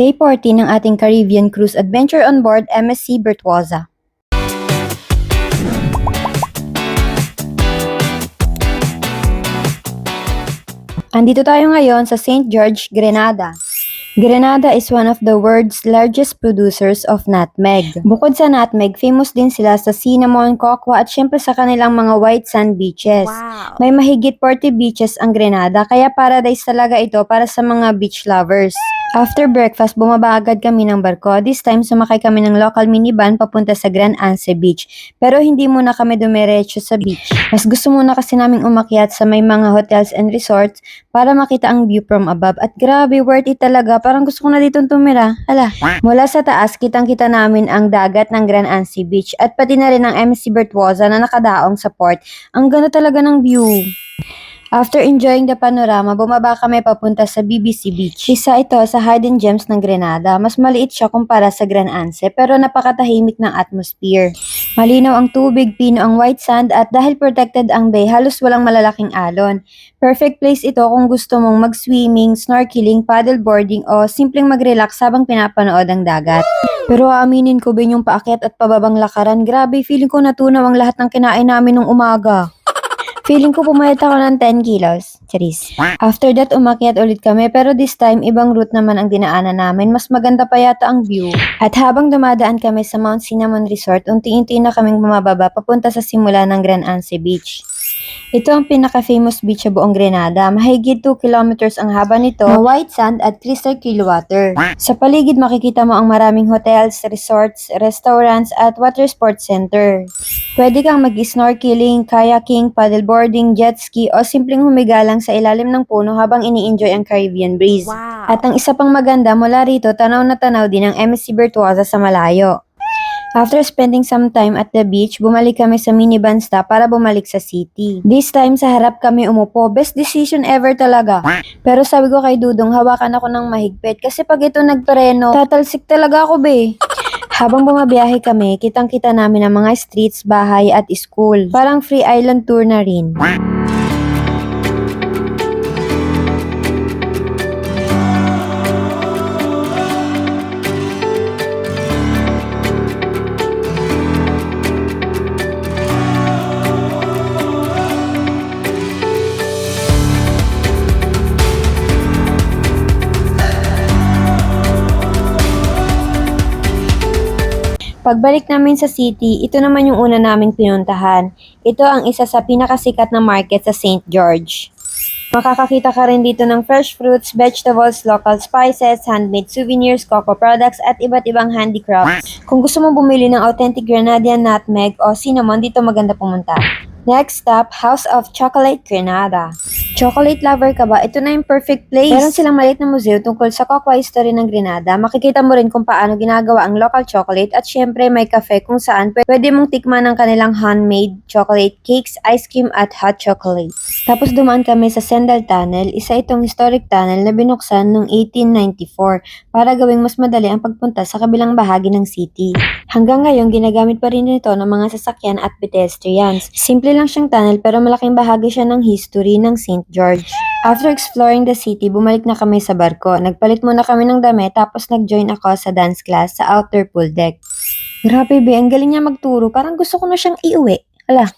Day 14 ng ating Caribbean Cruise Adventure on board MSC Virtuosa. Andito tayo ngayon sa St. George, Grenada. Grenada is one of the world's largest producers of nutmeg. Bukod sa nutmeg, famous din sila sa cinnamon, cocoa at syempre sa kanilang mga white sand beaches. Wow. May mahigit 40 beaches ang Grenada, kaya paradise talaga ito para sa mga beach lovers. After breakfast, bumaba agad kami ng barko. This time, sumakay kami ng local minivan papunta sa Grand Anse Beach. Pero hindi muna kami dumiretso sa beach. Mas gusto muna kasi naming umakyat sa may mga hotels and resorts para makita ang view from above. At grabe, worth it talaga. Parang gusto ko na ditong tumira. Hala. Mula sa taas, kitang-kita namin ang dagat ng Grand Anse Beach at pati na rin ang MSC Virtuosa na nakadaong sa port. Ang ganda talaga ng view. After enjoying the panorama, bumaba kami papunta sa BBC Beach. Isa ito sa hidden gems ng Grenada. Mas maliit siya kumpara sa Grand Anse pero napakatahimik ng atmosphere. Malinaw ang tubig, pino ang white sand at dahil protected ang bay, halos walang malalaking alon. Perfect place ito kung gusto mong mag-swimming, snorkeling, paddleboarding o simpleng mag-relax habang pinapanood ang dagat. Pero aaminin ko bin yung paakyat at pababang lakaran, grabe, feeling ko natunaw ang lahat ng kinain namin nung umaga. Feeling ko pumayat ako ng 10 kilos. Charis. After that, umakyat ulit kami pero this time, ibang route naman ang dinaanan namin. Mas maganda pa yata ang view. At habang dumadaan kami sa Mount Cinnamon Resort, unti-unti na kaming bumababa papunta sa simula ng Grand Anse Beach. Ito ang pinaka-famous beach sa buong Grenada. Mahigit 2 kilometers ang haba nito na white sand at crystal clear water. Sa paligid makikita mo ang maraming hotels, resorts, restaurants at water sports center. Pwede kang mag-snorkeling, kayaking, paddleboarding, jet ski o simpleng humiga lang sa ilalim ng puno habang ini-enjoy ang Caribbean breeze. Wow. At ang isa pang maganda mula rito, tanaw na tanaw din ang MSC Virtuosa sa malayo. After spending some time at the beach, bumalik kami sa minivan stop para bumalik sa city. This time, sa harap kami umupo. Best decision ever talaga. Pero sabi ko kay Dudong, hawakan ako ng mahigpit kasi pag ito nagpreno, tatalsik talaga ako be. Habang bumabiyahe kami, kitang-kita namin ang mga streets, bahay at school. Parang free island tour na rin. Pagbalik namin sa city, ito naman yung una naming pinuntahan. Ito ang isa sa pinakasikat na market sa St. George. Makakakita ka rin dito ng fresh fruits, vegetables, local spices, handmade souvenirs, cocoa products, at iba't ibang handicrafts. Kung gusto mo bumili ng authentic Grenadian nutmeg o cinnamon, dito maganda pumunta. Next stop, House of Chocolate Grenada. Chocolate lover ka ba? Ito na yung perfect place. Meron silang maliit na museo tungkol sa cocoa history ng Grenada. Makikita mo rin kung paano ginagawa ang local chocolate at syempre may cafe kung saan pwede mong tikman ang kanilang handmade chocolate cakes, ice cream at hot chocolate. Tapos dumaan kami sa Sendal Tunnel, isa itong historic tunnel na binuksan noong 1894 para gawing mas madali ang pagpunta sa kabilang bahagi ng city. Hanggang ngayon, ginagamit pa rin ito ng mga sasakyan at pedestrians. Simple lang siyang tunnel pero malaking bahagi siya ng history ng St. George. After exploring the city, bumalik na kami sa barko. Nagpalit muna kami ng damit tapos nag-join ako sa dance class sa outer pool deck. Grabe be, ang galing niya magturo. Parang gusto ko na siyang iuwi. Ala.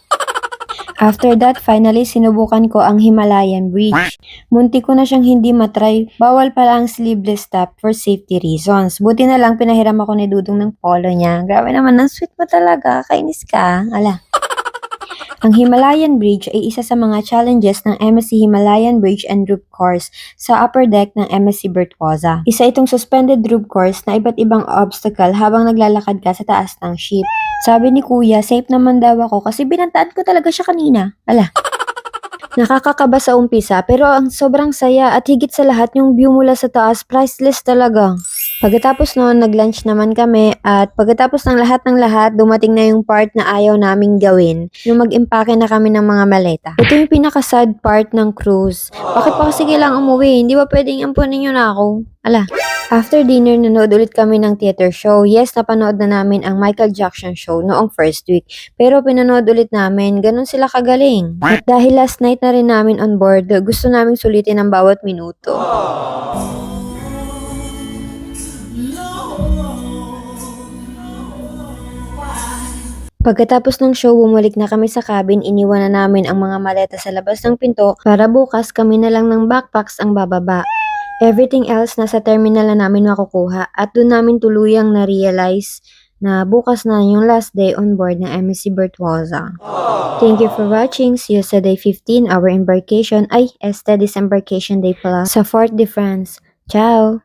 After that, finally, sinubukan ko ang Himalayan Bridge. Munti ko na siyang hindi matry. Bawal pala ang sleeveless top for safety reasons. Buti na lang pinahiram ako ni Dudong ng polo niya. Grabe naman, ang sweet mo talaga. Kainis ka. Ala. Ang Himalayan Bridge ay isa sa mga challenges ng MSC Himalayan Bridge and Roof Course sa upper deck ng MSC Virtuosa. Isa itong suspended roof course na iba't ibang obstacle habang naglalakad ka sa taas ng ship. Sabi ni Kuya, safe naman daw ako kasi binantaan ko talaga siya kanina. Ala. Nakakakaba sa umpisa pero ang sobrang saya at higit sa lahat yung view mula sa taas, priceless talaga. Pagkatapos noon, nag-lunch naman kami at pagkatapos ng lahat, dumating na yung part na ayaw naming gawin, yung mag-impake na kami ng mga maleta. Ito yung pinaka-sad part ng cruise. Bakit pa kasi kailangang umuwi? Hindi ba pwedeng ampunin nyo na ako? Ala. After dinner, nanood ulit kami ng theater show. Yes, napanood na namin ang Michael Jackson show noong first week. Pero pinanood ulit namin, ganun sila kagaling. At dahil last night na rin namin on board, gusto naming sulitin ang bawat minuto. Pagkatapos ng show, bumalik na kami sa cabin, iniwan na namin ang mga maleta sa labas ng pinto para bukas kami na lang ng backpacks ang bababa. Everything else nasa terminal na namin makukuha at doon namin tuluyang na-realize na bukas na yung last day on board ng MSC Bertuosa. Thank you for watching. See you sa day 15, our embarkation, este disembarkation day pala, sa Fort de France. Ciao!